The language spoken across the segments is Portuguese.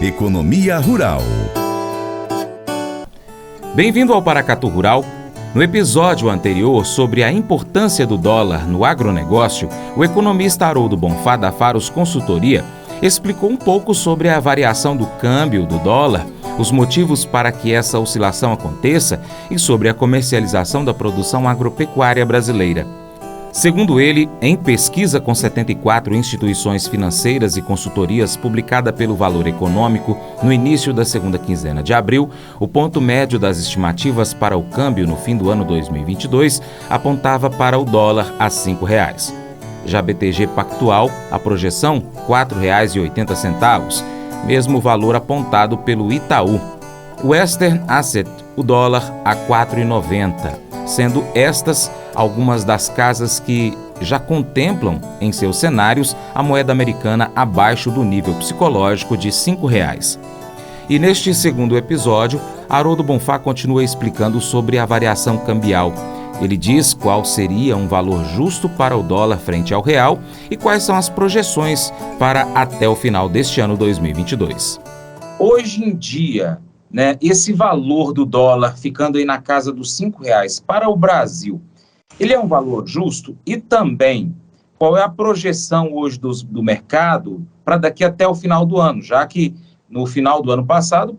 Economia Rural. Bem-vindo ao Paracatu Rural. No episódio anterior sobre a importância do dólar no agronegócio, o economista Haroldo Bonfá, da Faros Consultoria, explicou um pouco sobre a variação do câmbio do dólar, os motivos para que essa oscilação aconteça e sobre a comercialização da produção agropecuária brasileira. Segundo ele, em pesquisa com 74 instituições financeiras e consultorias publicada pelo Valor Econômico no início da segunda quinzena de abril, o ponto médio das estimativas para o câmbio no fim do ano 2022 apontava para o dólar a R$ 5,00. Já BTG Pactual, a projeção R$ 4,80, mesmo valor apontado pelo Itaú. Western Asset, o dólar a R$ 4,90, sendo estas algumas das casas que já contemplam em seus cenários a moeda americana abaixo do nível psicológico de R$ 5,00. E neste segundo episódio, Haroldo Bonfá continua explicando sobre a variação cambial. Ele diz qual seria um valor justo para o dólar frente ao real e quais são as projeções para até o final deste ano 2022. Hoje em dia, esse valor do dólar ficando aí na casa dos R$ 5,00 para o Brasil, ele é um valor justo? E também, qual é a projeção hoje do mercado para daqui até o final do ano? Já que no final do ano passado,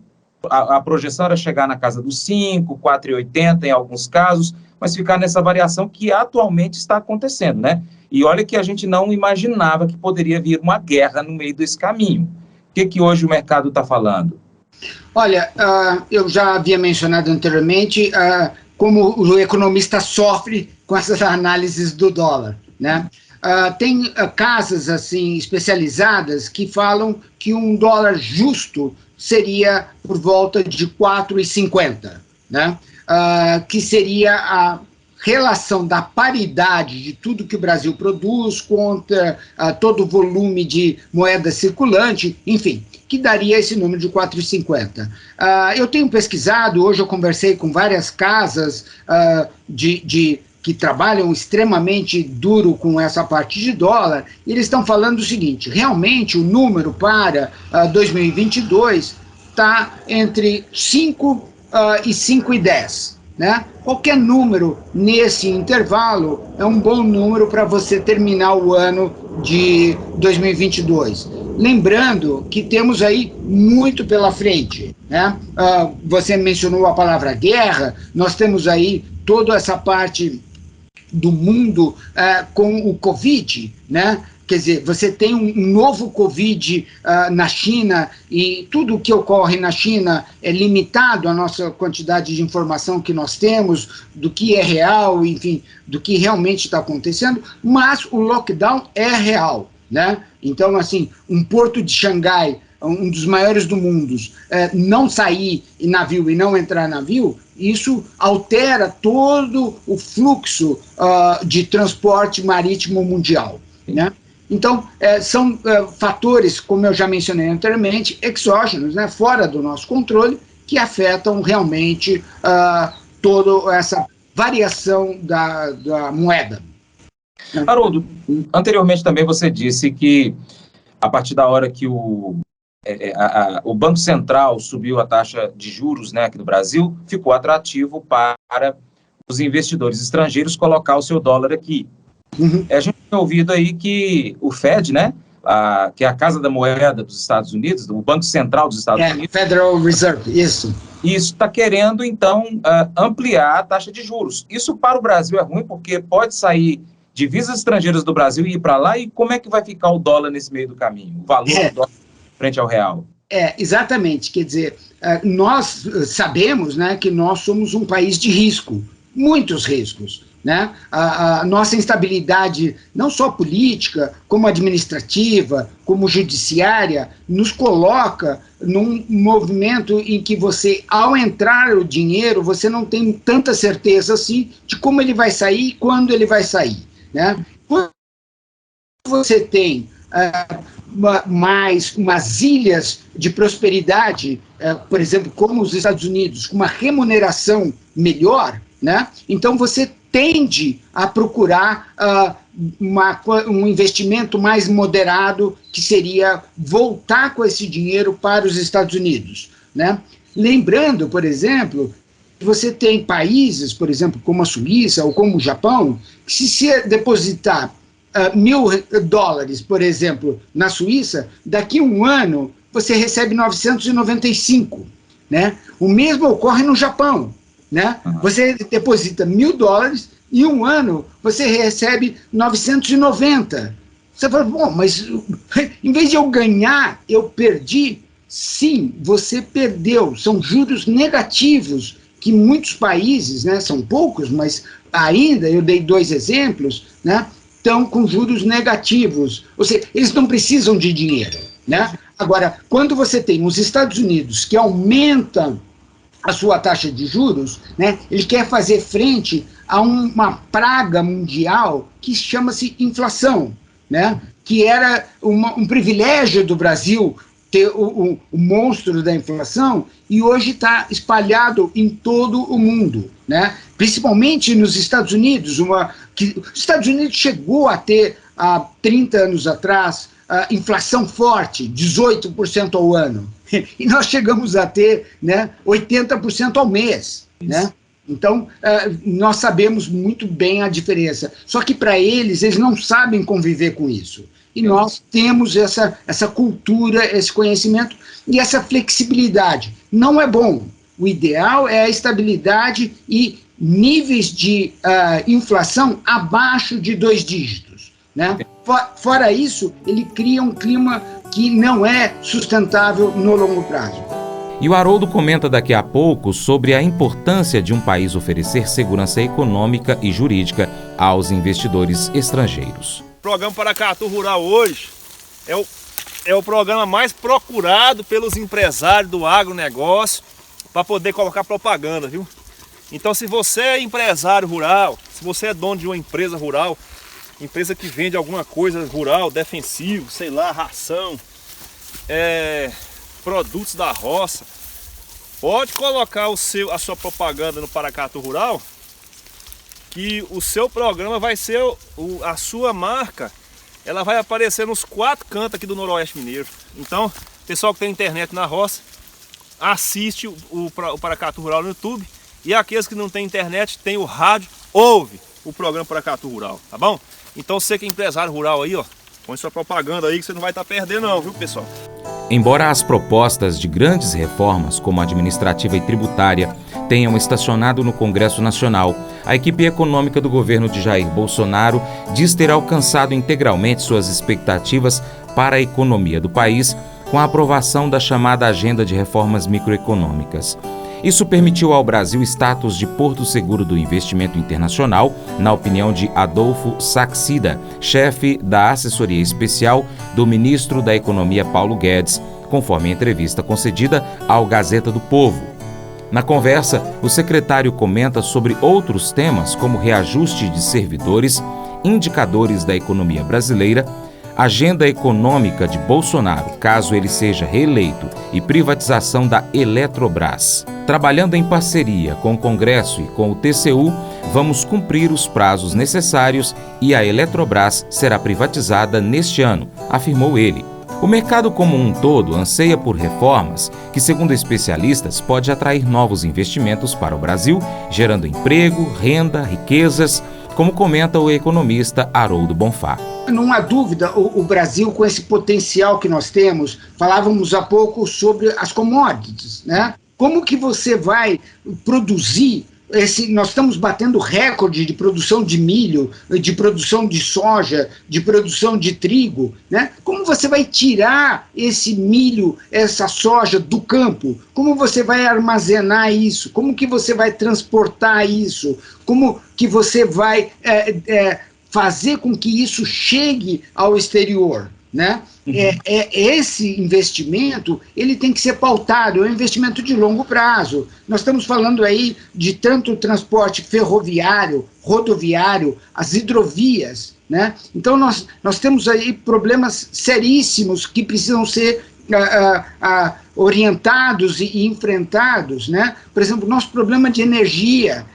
a projeção era chegar na casa dos 5, 4,80 em alguns casos, mas ficar nessa variação que atualmente está acontecendo, né? E olha que a gente não imaginava que poderia vir uma guerra no meio desse caminho. O que hoje o mercado está falando? Olha, eu já havia mencionado anteriormente como o economista sofre com essas análises do dólar, né? Tem casas assim especializadas que falam que um dólar justo seria por volta de 4,50, né? Que seria a relação da paridade de tudo que o Brasil produz contra todo o volume de moeda circulante, enfim, que daria esse número de 4,50. Eu tenho pesquisado, hoje eu conversei com várias casas que trabalham extremamente duro com essa parte de dólar, e eles estão falando o seguinte: realmente o número para 2022 está entre 5 e 5,10, né? Qualquer número nesse intervalo é um bom número para você terminar o ano de 2022. Lembrando que temos aí muito pela frente, né? Você mencionou a palavra guerra, nós temos aí toda essa parte do mundo com o Covid, né? Quer dizer, você tem um novo Covid na China, e tudo o que ocorre na China é limitado à nossa quantidade de informação que nós temos, do que é real, enfim, do que realmente está acontecendo, mas o lockdown é real, né? Então, assim, um porto de Xangai, um dos maiores do mundo, não sair em navio e não entrar em navio, isso altera todo o fluxo de transporte marítimo mundial, né? Então, são fatores, como eu já mencionei anteriormente, exógenos, né, fora do nosso controle, que afetam realmente toda essa variação da moeda. Haroldo, anteriormente também você disse que a partir da hora que o Banco Central subiu a taxa de juros, né, aqui no Brasil, ficou atrativo para os investidores estrangeiros colocar o seu dólar aqui. Uhum. A gente tem ouvido aí que o Fed, né, que é a Casa da Moeda dos Estados Unidos, o Banco Central dos Estados Unidos... Federal Reserve, isso. Isso está querendo, então, ampliar a taxa de juros. Isso para o Brasil é ruim, porque pode sair divisas estrangeiras do Brasil e ir para lá, e como é que vai ficar o dólar nesse meio do caminho? O valor do dólar frente ao real? Exatamente. Quer dizer, nós sabemos, né, que nós somos um país de risco, muitos riscos, né? A nossa instabilidade, não só política, como administrativa, como judiciária, nos coloca num movimento em que você, ao entrar o dinheiro, você não tem tanta certeza assim de como ele vai sair e quando ele vai sair, né? Quando você tem mais umas ilhas de prosperidade, por exemplo, como os Estados Unidos, com uma remuneração melhor, né? Então você tende a procurar um investimento mais moderado, que seria voltar com esse dinheiro para os Estados Unidos, né? Lembrando, por exemplo, que você tem países, por exemplo, como a Suíça ou como o Japão, que se você depositar $1.000, por exemplo, na Suíça, daqui a um ano você recebe 995, né? O mesmo ocorre no Japão, né? Você deposita $1.000 e um ano você recebe 990. Você fala, bom, mas em vez de eu ganhar, eu perdi. Sim, você perdeu. São juros negativos que muitos países, né, são poucos, mas ainda, eu dei 2 exemplos, né, estão com juros negativos. Ou seja, eles não precisam de dinheiro, né? Agora, quando você tem os Estados Unidos que aumentam a sua taxa de juros, né, ele quer fazer frente a uma praga mundial que chama-se inflação, né, que era um privilégio do Brasil ter o monstro da inflação, e hoje está espalhado em todo o mundo, né, principalmente nos Estados Unidos, que os Estados Unidos chegou a ter, há 30 anos atrás, inflação forte, 18% ao ano. E nós chegamos a ter, né, 80% ao mês, né? Então, nós sabemos muito bem a diferença. Só que para eles não sabem conviver com isso. E nós temos essa cultura, esse conhecimento e essa flexibilidade. Não é bom. O ideal é a estabilidade e níveis de inflação abaixo de 2 dígitos, né? Fora isso, ele cria um clima que não é sustentável no longo prazo. E o Haroldo comenta daqui a pouco sobre a importância de um país oferecer segurança econômica e jurídica aos investidores estrangeiros. O programa Paracatu Rural hoje é o programa mais procurado pelos empresários do agronegócio para poder colocar propaganda, viu? Então, se você é empresário rural, se você é dono de uma empresa rural, empresa que vende alguma coisa rural, defensivo, sei lá, ração, produtos da roça, pode colocar a sua propaganda no Paracatu Rural, que o seu programa vai ser, a sua marca, ela vai aparecer nos 4 cantos aqui do Noroeste Mineiro. Então, pessoal que tem internet na roça, assiste o Paracatu Rural no YouTube, e aqueles que não têm internet, tem o rádio, ouve o programa Paracatu Rural, tá bom? Então você que é empresário rural aí, ó, põe sua propaganda aí que você não vai estar perdendo não, viu, pessoal? Embora as propostas de grandes reformas, como administrativa e tributária, tenham estacionado no Congresso Nacional, a equipe econômica do governo de Jair Bolsonaro diz ter alcançado integralmente suas expectativas para a economia do país com a aprovação da chamada Agenda de Reformas Microeconômicas. Isso permitiu ao Brasil status de porto seguro do investimento internacional, na opinião de Adolfo Saxida, chefe da assessoria especial do ministro da Economia Paulo Guedes, conforme a entrevista concedida ao Gazeta do Povo. Na conversa, o secretário comenta sobre outros temas como reajuste de servidores, indicadores da economia brasileira, agenda econômica de Bolsonaro, caso ele seja reeleito, e privatização da Eletrobras. Trabalhando em parceria com o Congresso e com o TCU, vamos cumprir os prazos necessários e a Eletrobras será privatizada neste ano, afirmou ele. O mercado como um todo anseia por reformas que, segundo especialistas, pode atrair novos investimentos para o Brasil, gerando emprego, renda, riquezas, como comenta o economista Haroldo Bonfá. Não há dúvida, o Brasil, com esse potencial que nós temos, falávamos há pouco sobre as commodities, né? Como que você vai produzir nós estamos batendo recorde de produção de milho, de produção de soja, de produção de trigo, né? Como você vai tirar esse milho, essa soja do campo? Como você vai armazenar isso? Como que você vai transportar isso? Como que você vai fazer com que isso chegue ao exterior, né? Esse investimento, ele tem que ser pautado, é um investimento de longo prazo. Nós estamos falando aí de tanto transporte ferroviário, rodoviário, as hidrovias, né? Então nós temos aí problemas seríssimos que precisam ser orientados e enfrentados, né? Por exemplo, nosso problema de energia,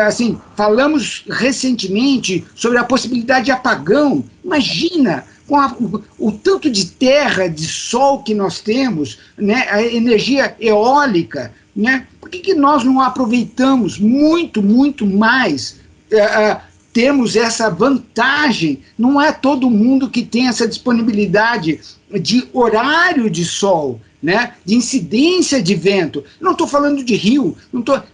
assim, falamos recentemente sobre a possibilidade de apagão. Imagina, com o tanto de terra, de sol que nós temos, né? A energia eólica, né? Por que nós não aproveitamos muito, muito mais? Temos essa vantagem, não é todo mundo que tem essa disponibilidade de horário de sol, né, de incidência de vento. Não estou falando de rio,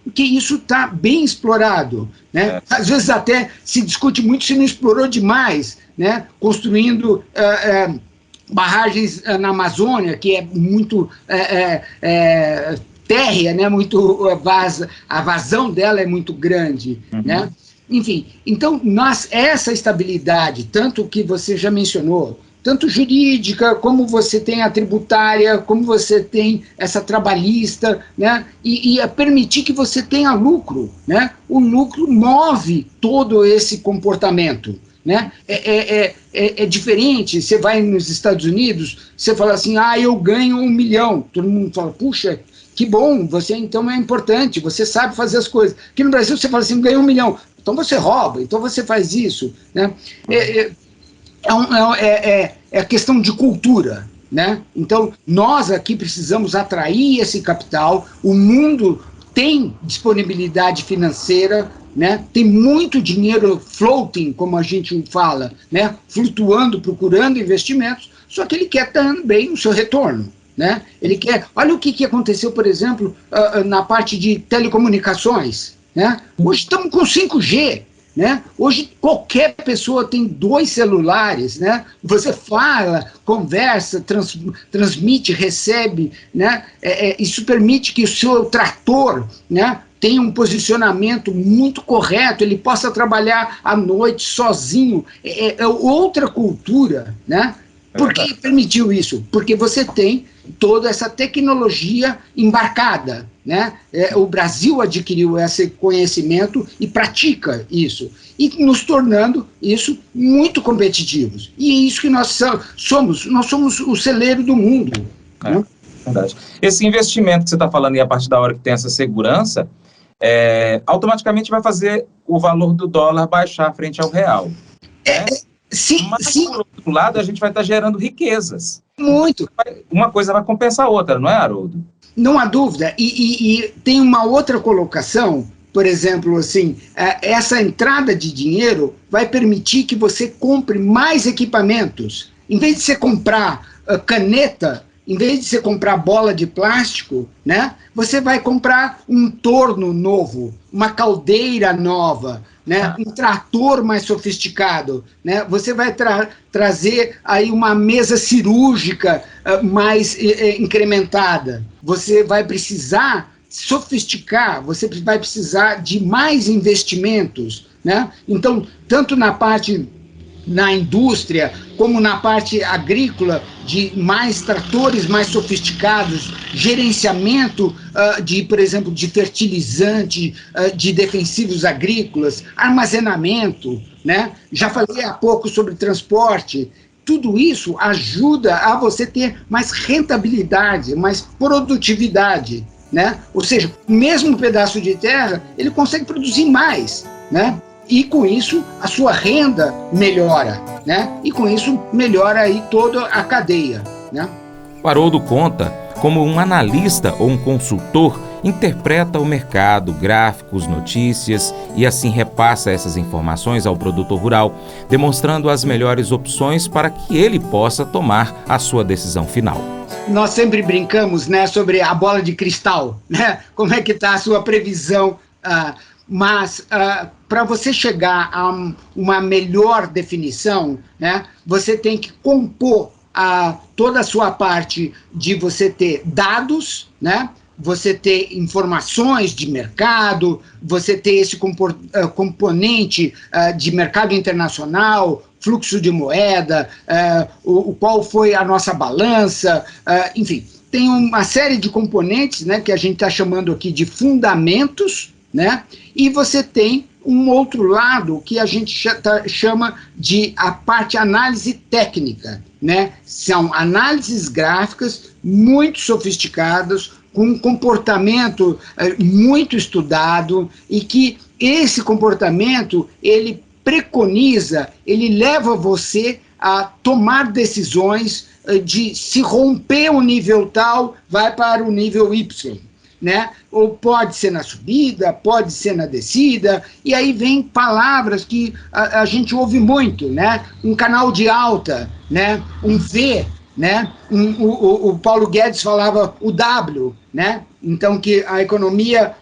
porque isso está bem explorado, né? Às vezes até se discute muito se não explorou demais, né, construindo barragens na Amazônia, que é muito térrea, né, muito a vazão dela é muito grande, né? Enfim, então, essa estabilidade, tanto que você já mencionou, tanto jurídica, como você tem a tributária, como você tem essa trabalhista, né? E permitir que você tenha lucro, né? O lucro move todo esse comportamento, né? É diferente, você vai nos Estados Unidos, você fala assim, eu ganho 1 milhão, todo mundo fala, puxa, que bom, você então é importante, você sabe fazer as coisas. Aqui no Brasil você fala assim, ganhou 1 milhão, então você rouba, então você faz isso, né? É questão de cultura, né? Então, nós aqui precisamos atrair esse capital, o mundo tem disponibilidade financeira, né? Tem muito dinheiro floating, como a gente fala, né? Flutuando, procurando investimentos, só que ele quer também o seu retorno, né? Ele quer... Olha o que aconteceu, por exemplo, na parte de telecomunicações, né? Hoje estamos com 5G, né? Hoje qualquer pessoa tem 2 celulares, né? Você fala, conversa, transmite, recebe, né? Isso permite que o seu trator, né, tenha um posicionamento muito correto, ele possa trabalhar à noite sozinho. É outra cultura, né? Por que permitiu isso? Porque você tem toda essa tecnologia embarcada, né? O Brasil adquiriu esse conhecimento e pratica isso, e nos tornando isso muito competitivos. E é isso que nós somos o celeiro do mundo. Né? Verdade. Esse investimento que você está falando, e a partir da hora que tem essa segurança, automaticamente vai fazer o valor do dólar baixar frente ao real. Sim, mas, sim. por outro lado, a gente vai estar gerando riquezas. Muito. Uma coisa vai compensar a outra, não é, Haroldo? Não há dúvida. E tem uma outra colocação, por exemplo, assim, essa entrada de dinheiro vai permitir que você compre mais equipamentos. Em vez de você comprar caneta, em vez de você comprar bola de plástico, né, você vai comprar um torno novo, uma caldeira nova, né, um trator mais sofisticado, né, você vai trazer aí uma mesa cirúrgica mais incrementada. Você vai precisar sofisticar, você vai precisar de mais investimentos, né? Então, tanto na indústria, como na parte agrícola, de mais tratores mais sofisticados, gerenciamento por exemplo, de fertilizante, de defensivos agrícolas, armazenamento, né? Já falei há pouco sobre transporte. Tudo isso ajuda a você ter mais rentabilidade, mais produtividade, né? Ou seja, o mesmo pedaço de terra, ele consegue produzir mais, né? E com isso a sua renda melhora, né? E com isso melhora aí toda a cadeia, né? O Haroldo conta como um analista ou um consultor interpreta o mercado, gráficos, notícias e assim repassa essas informações ao produtor rural, demonstrando as melhores opções para que ele possa tomar a sua decisão final. Nós sempre brincamos, né, sobre a bola de cristal, né? Como é que está a sua previsão? Mas para você chegar a uma melhor definição, né, você tem que compor toda a sua parte de você ter dados, né, você ter informações de mercado, você ter esse componente de mercado internacional, fluxo de moeda, qual foi a nossa balança, enfim, tem uma série de componentes, né, que a gente está chamando aqui de fundamentos, né? E você tem um outro lado que a gente chama de a parte análise técnica, né? São análises gráficas muito sofisticados, com um comportamento muito estudado, e que esse comportamento, ele preconiza, ele leva você a tomar decisões de se romper o nível tal, vai para o nível Y, né? Ou pode ser na subida, pode ser na descida, e aí vem palavras que a gente ouve muito, né? Um canal de alta, né? Um V, né? O Paulo Guedes falava o W, né? Então que a economia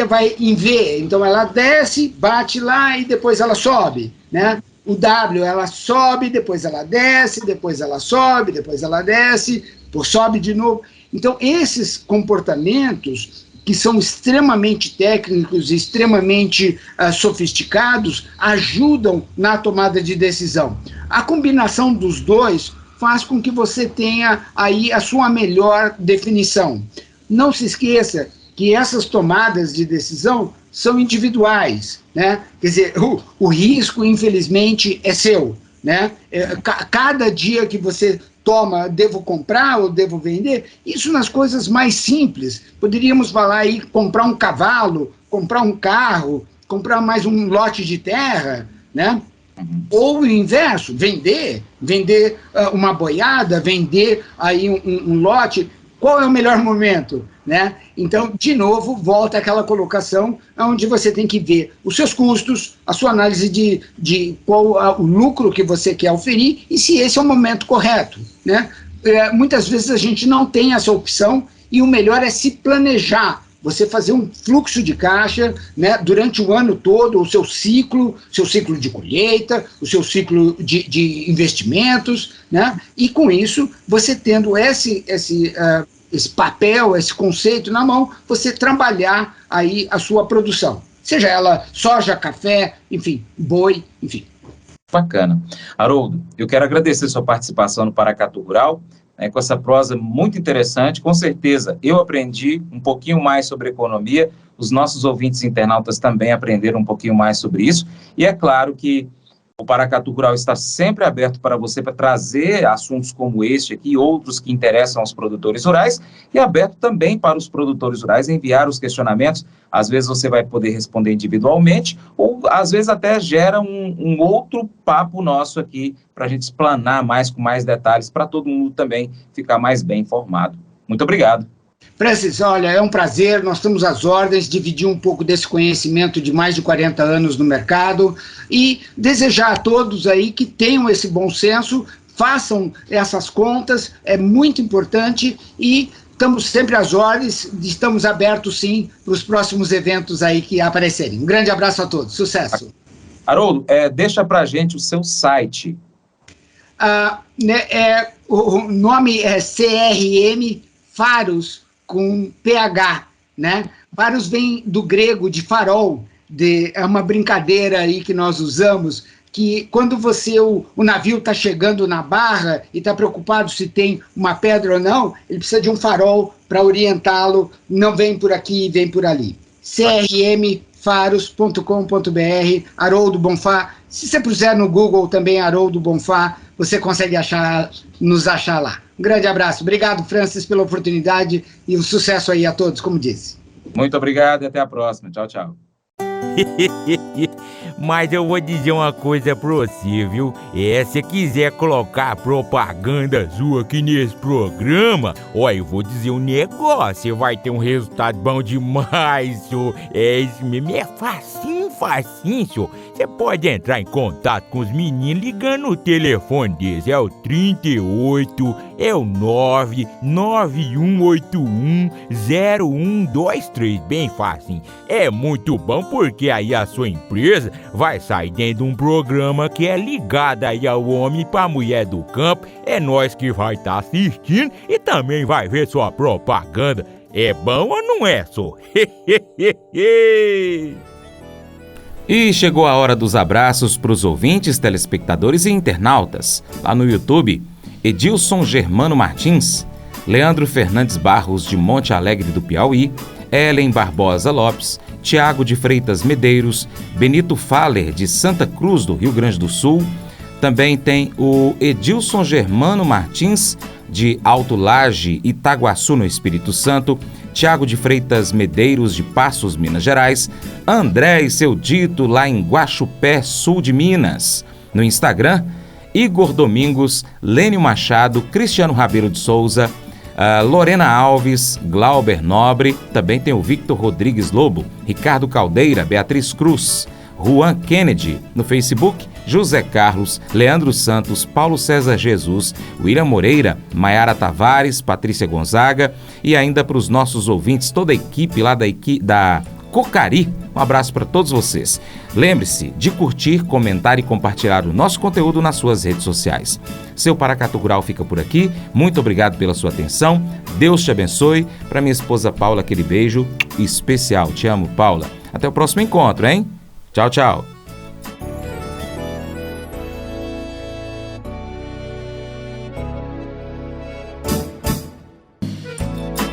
vai em V, então ela desce, bate lá e depois ela sobe, né? O W, ela sobe, depois ela desce, depois ela sobe, depois ela desce, sobe de novo. Então, esses comportamentos, que são extremamente técnicos, extremamente sofisticados, ajudam na tomada de decisão. A combinação dos dois faz com que você tenha aí a sua melhor definição. Não se esqueça que essas tomadas de decisão são individuais, né? Quer dizer, o risco, infelizmente, é seu, né? Cada dia que você toma, devo comprar ou devo vender, isso nas coisas mais simples. Poderíamos falar aí, comprar um cavalo, comprar um carro, comprar mais um lote de terra, né? Ou o inverso, vender uma boiada, vender aí um lote. Qual é o melhor momento, né? Então, de novo, volta àquela colocação onde você tem que ver os seus custos, a sua análise de qual é o lucro que você quer oferir e se esse é o momento correto, né? Muitas vezes a gente não tem essa opção e o melhor é se planejar, você fazer um fluxo de caixa, né, durante o ano todo, o seu ciclo de colheita, o seu ciclo de investimentos, né, e com isso, você tendo esse papel, esse conceito na mão, você trabalhar aí a sua produção, seja ela soja, café, enfim, boi, enfim. Bacana. Haroldo, eu quero agradecer sua participação no Paracatu Rural, com essa prosa muito interessante. Com certeza eu aprendi um pouquinho mais sobre economia, os nossos ouvintes internautas também aprenderam um pouquinho mais sobre isso, e é claro que o Paracatu Rural está sempre aberto para você, para trazer assuntos como este aqui, outros que interessam aos produtores rurais, e aberto também para os produtores rurais enviar os questionamentos. Às vezes você vai poder responder individualmente, ou às vezes até gera um outro papo nosso aqui, para a gente explanar mais, com mais detalhes, para todo mundo também ficar mais bem informado. Muito obrigado. Prestes, olha, é um prazer, nós estamos às ordens, dividir um pouco desse conhecimento de mais de 40 anos no mercado e desejar a todos aí que tenham esse bom senso, façam essas contas, é muito importante e estamos sempre às ordens, estamos abertos sim para os próximos eventos aí que aparecerem. Um grande abraço a todos, sucesso. Haroldo, deixa para a gente o seu site. O nome é CRM Faros, com PH, né? Faros vem do grego de farol, é uma brincadeira aí que nós usamos, que quando o navio está chegando na barra e está preocupado se tem uma pedra ou não, ele precisa de um farol para orientá-lo, não vem por aqui, vem por ali. crmfaros.com.br, Haroldo Bonfá. Se você puser no Google também Haroldo Bonfá, você consegue nos achar lá. Um grande abraço. Obrigado, Francis, pela oportunidade e um sucesso aí a todos, como disse. Muito obrigado e até a próxima. Tchau, tchau. Mas eu vou dizer uma coisa pra você, viu? Se quiser colocar propaganda sua aqui nesse programa, eu vou dizer um negócio, você vai ter um resultado bom demais, senhor. Isso mesmo, é facinho, senhor. Você pode entrar em contato com os meninos ligando o telefone deles, é o 38, é o 991810123, bem facinho. É muito bom porque aí a sua empresa vai sair dentro de um programa que é ligado aí ao homem para a mulher do campo. É nós que vai estar assistindo e também vai ver sua propaganda. É bom ou não é, só? E chegou a hora dos abraços para os ouvintes, telespectadores e internautas. Lá no YouTube, Edilson Germano Martins, Leandro Fernandes Barros de Monte Alegre do Piauí, Ellen Barbosa Lopes, Tiago de Freitas Medeiros, Benito Faller de Santa Cruz do Rio Grande do Sul. Também tem o Edilson Germano Martins de Alto Laje, Itaguaçu, no Espírito Santo, Tiago de Freitas Medeiros, de Passos, Minas Gerais, André e seu dito, lá em Guaxupé, sul de Minas. No Instagram, Igor Domingos, Lênio Machado, Cristiano Rabeiro de Souza, Lorena Alves, Glauber Nobre, também tem o Victor Rodrigues Lobo, Ricardo Caldeira, Beatriz Cruz, Juan Kennedy, no Facebook, José Carlos, Leandro Santos, Paulo César Jesus, William Moreira, Maiara Tavares, Patrícia Gonzaga e ainda para os nossos ouvintes, toda a equipe lá da Cocari. Um abraço para todos vocês. Lembre-se de curtir, comentar e compartilhar o nosso conteúdo nas suas redes sociais. Seu Paracatu Rural fica por aqui. Muito obrigado pela sua atenção. Deus te abençoe. Para minha esposa Paula, aquele beijo especial. Te amo, Paula. Até o próximo encontro, hein? Tchau, tchau.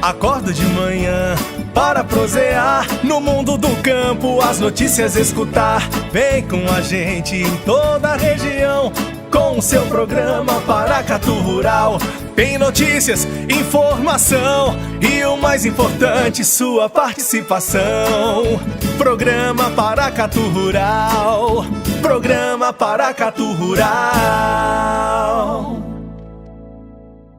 Acordo de manhã para prosear no mundo do campo, as notícias escutar. Vem com a gente em toda a região com o seu programa Paracatu Rural. Tem notícias, informação e o mais importante, sua participação. Programa Paracatu Rural. Programa Paracatu Rural.